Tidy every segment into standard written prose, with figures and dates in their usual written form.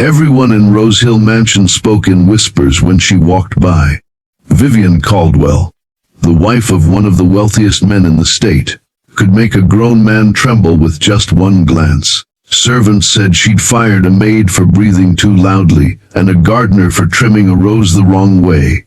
Everyone in Rose Hill Mansion spoke in whispers when she walked by. Vivian Caldwell, the wife of one of the wealthiest men in the state, could make a grown man tremble with just one glance. Servants said she'd fired a maid for breathing too loudly and a gardener for trimming a rose the wrong way.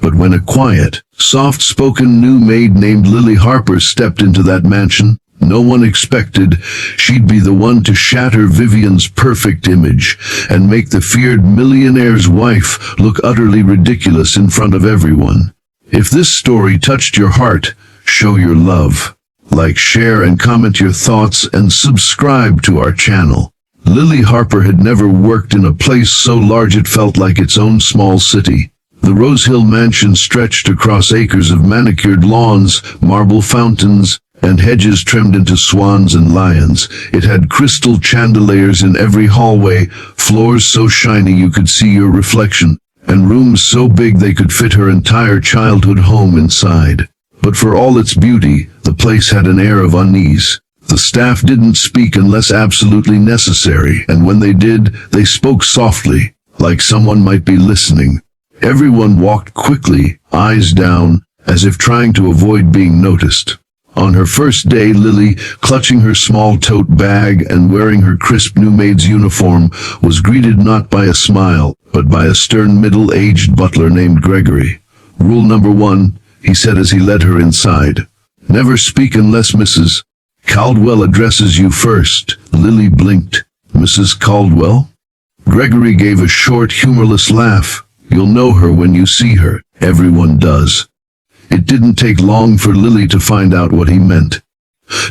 But when a quiet, soft-spoken new maid named Lily Harper stepped into that mansion, no one expected she'd be the one to shatter Vivian's perfect image and make the feared millionaire's wife look utterly ridiculous in front of everyone. If this story touched your heart, show your love. Like, share, and comment your thoughts, and subscribe to our channel. Lily Harper had never worked in a place so large it felt like its own small city. The Rose Hill Mansion stretched across acres of manicured lawns, marble fountains, and hedges trimmed into swans and lions. It had crystal chandeliers in every hallway, floors so shiny you could see your reflection, and rooms so big they could fit her entire childhood home inside. But for all its beauty, the place had an air of unease. The staff didn't speak unless absolutely necessary, and when they did, they spoke softly, like someone might be listening. Everyone walked quickly, eyes down, as if trying to avoid being noticed. On her first day, Lily, clutching her small tote bag and wearing her crisp new maid's uniform, was greeted not by a smile, but by a stern middle-aged butler named Gregory. "Rule number 1, he said as he led her inside. "Never speak unless Mrs. Caldwell addresses you first." Lily blinked. "Mrs. Caldwell?" Gregory gave a short, humorless laugh. "You'll know her when you see her. Everyone does." It didn't take long for Lily to find out what he meant.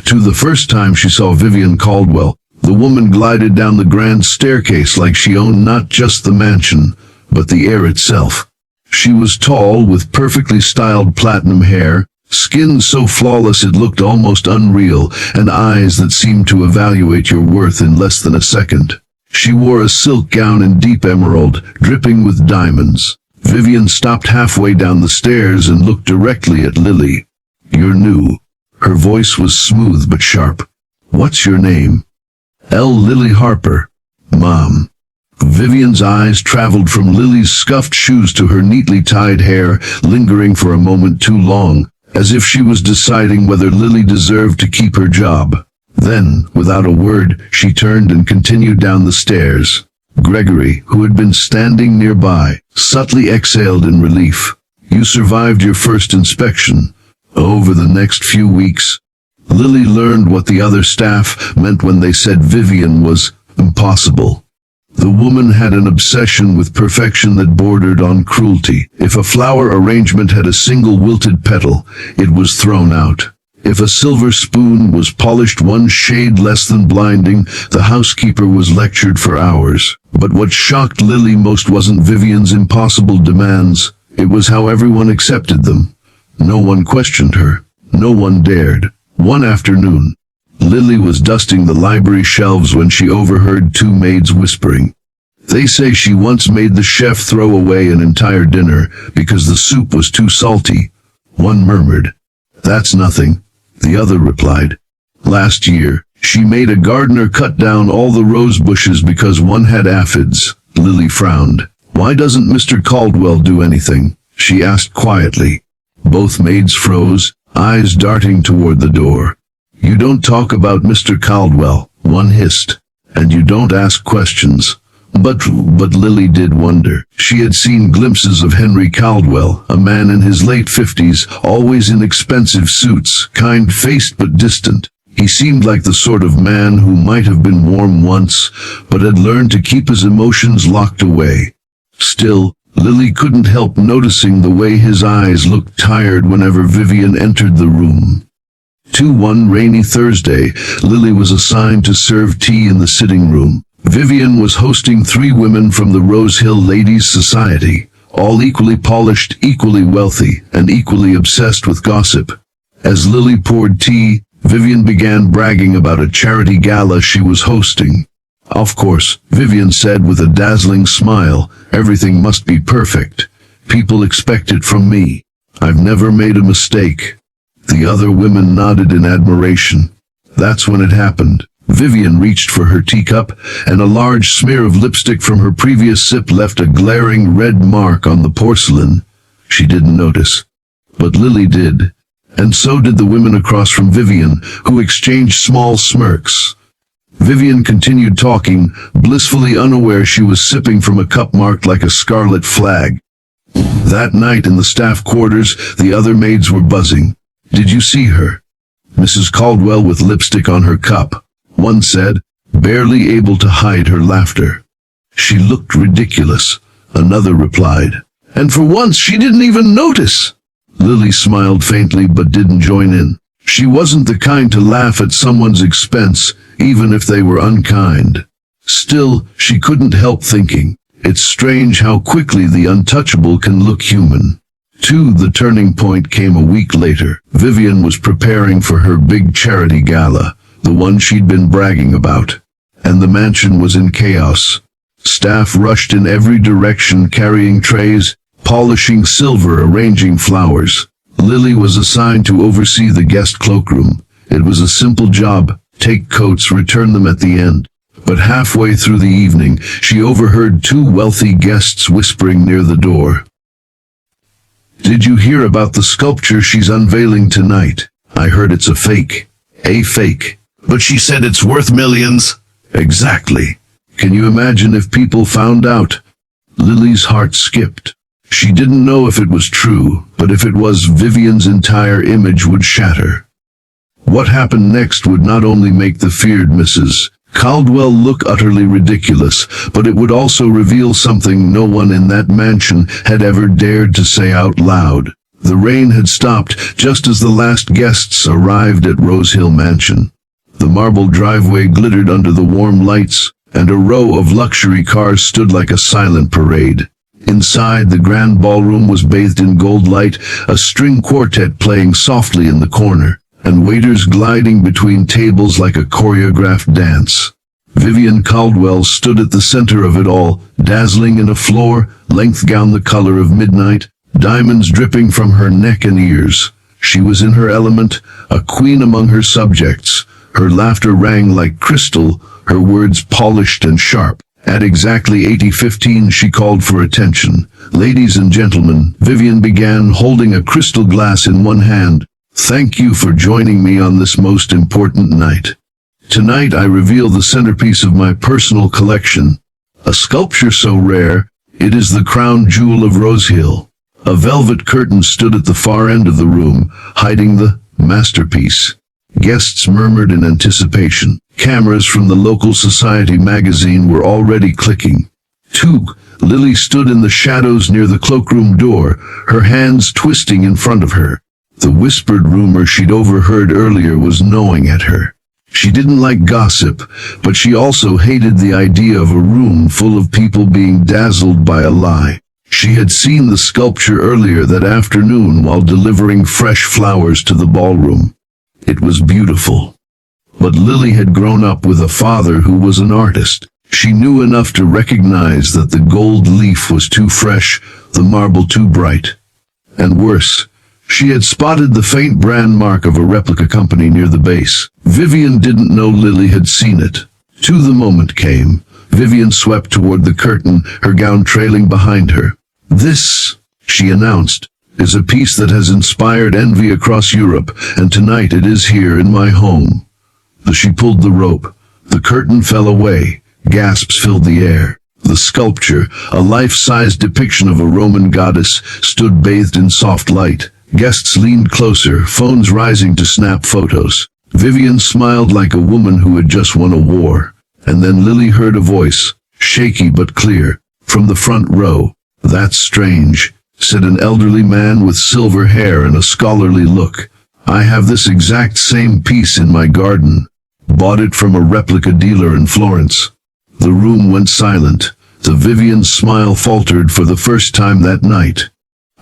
To the first time she saw Vivian Caldwell, the woman glided down the grand staircase like she owned not just the mansion, but the air itself. She was tall, with perfectly styled platinum hair, skin so flawless it looked almost unreal, and eyes that seemed to evaluate your worth in less than a second. She wore a silk gown in deep emerald, dripping with diamonds. Vivian stopped halfway down the stairs and looked directly at Lily. "You're new." Her voice was smooth but sharp. "What's your name?" "Lily Harper, Mom." Vivian's eyes traveled from Lily's scuffed shoes to her neatly tied hair, lingering for a moment too long, as if she was deciding whether Lily deserved to keep her job. Then, without a word, she turned and continued down the stairs. Gregory, who had been standing nearby, subtly exhaled in relief. "You survived your first inspection." Over the next few weeks, Lily learned what the other staff meant when they said Vivian was impossible. The woman had an obsession with perfection that bordered on cruelty. If a flower arrangement had a single wilted petal, it was thrown out. If a silver spoon was polished one shade less than blinding, the housekeeper was lectured for hours. But what shocked Lily most wasn't Vivian's impossible demands. It was how everyone accepted them. No one questioned her. No one dared. One afternoon, Lily was dusting the library shelves when she overheard two maids whispering. "They say she once made the chef throw away an entire dinner because the soup was too salty." One murmured, "That's nothing." The other replied, "Last year, she made a gardener cut down all the rose bushes because one had aphids." Lily frowned. "Why doesn't Mr. Caldwell do anything?" she asked quietly. Both maids froze, eyes darting toward the door. "You don't talk about Mr. Caldwell," one hissed, "and you don't ask questions." But Lily did wonder. She had seen glimpses of Henry Caldwell, a man in his late 50s, always in expensive suits, kind-faced but distant. He seemed like the sort of man who might have been warm once, but had learned to keep his emotions locked away. Still, Lily couldn't help noticing the way his eyes looked tired whenever Vivian entered the room. One rainy Thursday, Lily was assigned to serve tea in the sitting room. Vivian was hosting 3 women from the Rose Hill Ladies' Society, all equally polished, equally wealthy, and equally obsessed with gossip. As Lily poured tea, Vivian began bragging about a charity gala she was hosting. "Of course," Vivian said with a dazzling smile, "everything must be perfect. People expect it from me. I've never made a mistake." The other women nodded in admiration. That's when it happened. Vivian reached for her teacup, and a large smear of lipstick from her previous sip left a glaring red mark on the porcelain. She didn't notice, but Lily did, and so did the women across from Vivian, who exchanged small smirks. Vivian continued talking, blissfully unaware she was sipping from a cup marked like a scarlet flag. That night in the staff quarters, the other maids were buzzing. "Did you see her?" Mrs. Caldwell with lipstick on her cup, one said, barely able to hide her laughter. "She looked ridiculous," another replied. "And for once she didn't even notice." Lily smiled faintly but didn't join in. She wasn't the kind to laugh at someone's expense, even if they were unkind. Still, she couldn't help thinking, it's strange how quickly the untouchable can look human. The turning point came a week later. Vivian was preparing for her big charity gala, the one she'd been bragging about, and the mansion was in chaos. Staff rushed in every direction, carrying trays, polishing silver, arranging flowers. Lily was assigned to oversee the guest cloakroom. It was a simple job: take coats, return them at the end. But halfway through the evening, she overheard two wealthy guests whispering near the door. "Did you hear about the sculpture she's unveiling tonight? I heard it's a fake." "A fake? But she said it's worth millions." "Exactly. Can you imagine if people found out?" Lily's heart skipped. She didn't know if it was true, but if it was, Vivian's entire image would shatter. What happened next would not only make the feared Mrs. Caldwell look utterly ridiculous, but it would also reveal something no one in that mansion had ever dared to say out loud. The rain had stopped just as the last guests arrived at Rose Hill Mansion. The marble driveway glittered under the warm lights, and a row of luxury cars stood like a silent parade. Inside, the grand ballroom was bathed in gold light, a string quartet playing softly in the corner, and waiters gliding between tables like a choreographed dance. Vivian Caldwell stood at the center of it all, dazzling in a floor-length gown the color of midnight, diamonds dripping from her neck and ears. She was in her element, a queen among her subjects. Her laughter rang like crystal, her words polished and sharp. At exactly 8:15 she called for attention. "Ladies and gentlemen," Vivian began, holding a crystal glass in one hand, "thank you for joining me on this most important night. Tonight I reveal the centerpiece of my personal collection, a sculpture so rare, it is the crown jewel of Rose Hill." A velvet curtain stood at the far end of the room, hiding the masterpiece. Guests murmured in anticipation. Cameras from the local society magazine were already clicking. Lily stood in the shadows near the cloakroom door, her hands twisting in front of her. The whispered rumor she'd overheard earlier was gnawing at her. She didn't like gossip, but she also hated the idea of a room full of people being dazzled by a lie. She had seen the sculpture earlier that afternoon while delivering fresh flowers to the ballroom. It was beautiful. But Lily had grown up with a father who was an artist. She knew enough to recognize that the gold leaf was too fresh, the marble too bright. And worse, she had spotted the faint brand mark of a replica company near the base. Vivian didn't know Lily had seen it. The moment came. Vivian swept toward the curtain, her gown trailing behind her. "This," she announced, "is a piece that has inspired envy across Europe, and tonight it is here in my home." She pulled the rope. The curtain fell away. Gasps filled the air. The sculpture, a life-size depiction of a Roman goddess, stood bathed in soft light. Guests leaned closer, phones rising to snap photos. Vivian smiled like a woman who had just won a war. And then Lily heard a voice, shaky but clear, from the front row. "That's strange," said an elderly man with silver hair and a scholarly look. "I have this exact same piece in my garden. Bought it from a replica dealer in Florence." The room went silent. The Vivian's smile faltered for the first time that night.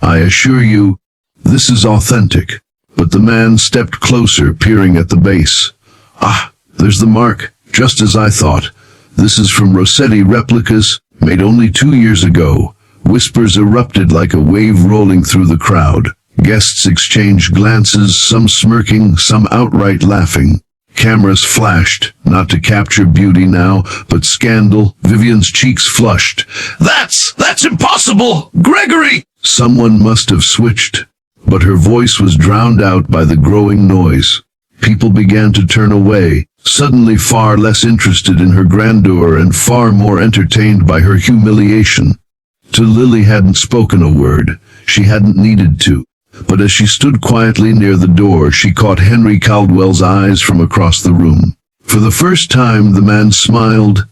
"I assure you, this is authentic." But the man stepped closer, peering at the base. "Ah, there's the mark, just as I thought. This is from Rossetti replicas, made only 2 years ago." Whispers erupted like a wave rolling through the crowd. Guests exchanged glances, some smirking, some outright laughing. Cameras flashed, not to capture beauty now, but scandal. Vivian's cheeks flushed. That's impossible! Gregory! Someone must have switched, but her voice was drowned out by the growing noise. People began to turn away, suddenly far less interested in her grandeur and far more entertained by her humiliation. To Lily hadn't spoken a word. She hadn't needed to. But as she stood quietly near the door, she caught Henry Caldwell's eyes from across the room. For the first time, the man smiled,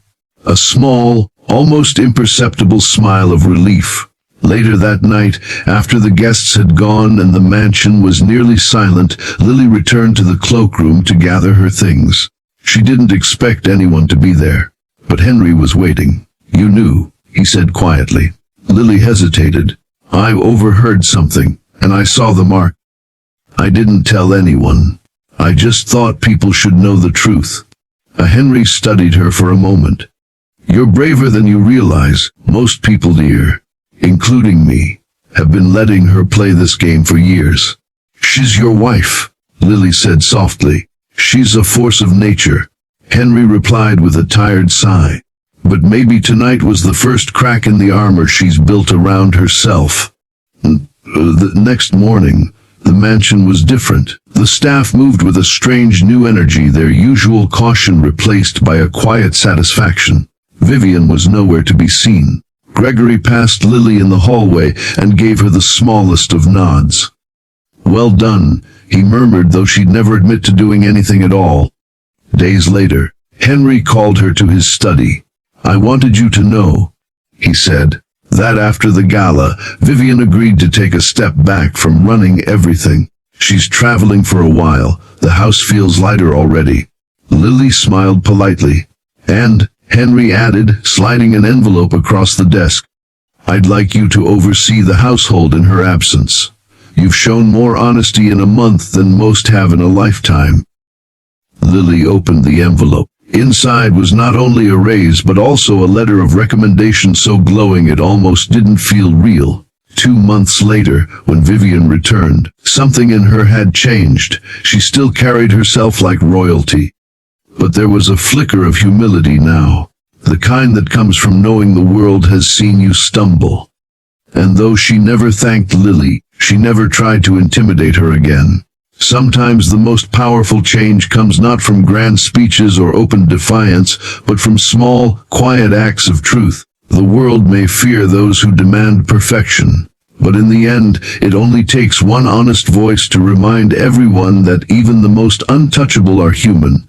a small, almost imperceptible smile of relief. Later that night, after the guests had gone and the mansion was nearly silent, Lily returned to the cloakroom to gather her things. She didn't expect anyone to be there, but Henry was waiting. "You knew," he said quietly. Lily hesitated. "I overheard something, and I saw the mark. I didn't tell anyone. I just thought people should know the truth." Henry studied her for a moment. "You're braver than you realize. Most people, dear, including me, have been letting her play this game for years." "She's your wife," Lily said softly. "She's a force of nature," Henry replied with a tired sigh. "But maybe tonight was the first crack in the armor she's built around herself." The next morning, the mansion was different. The staff moved with a strange new energy, their usual caution replaced by a quiet satisfaction. Vivian was nowhere to be seen. Gregory passed Lily in the hallway and gave her the smallest of nods. "Well done," he murmured, though she'd never admit to doing anything at all. Days later, Henry called her to his study. "I wanted you to know," he said, "that after the gala, Vivian agreed to take a step back from running everything. She's traveling for a while. The house feels lighter already." Lily smiled politely. "And," Henry added, sliding an envelope across the desk, "I'd like you to oversee the household in her absence. You've shown more honesty in a month than most have in a lifetime." Lily opened the envelope. Inside was not only a raise but also a letter of recommendation so glowing it almost didn't feel real. 2 months later, when Vivian returned, something in her had changed. She still carried herself like royalty. But there was a flicker of humility now, the kind that comes from knowing the world has seen you stumble. And though she never thanked Lily, she never tried to intimidate her again. Sometimes the most powerful change comes not from grand speeches or open defiance, but from small, quiet acts of truth. The world may fear those who demand perfection, but in the end, it only takes one honest voice to remind everyone that even the most untouchable are human.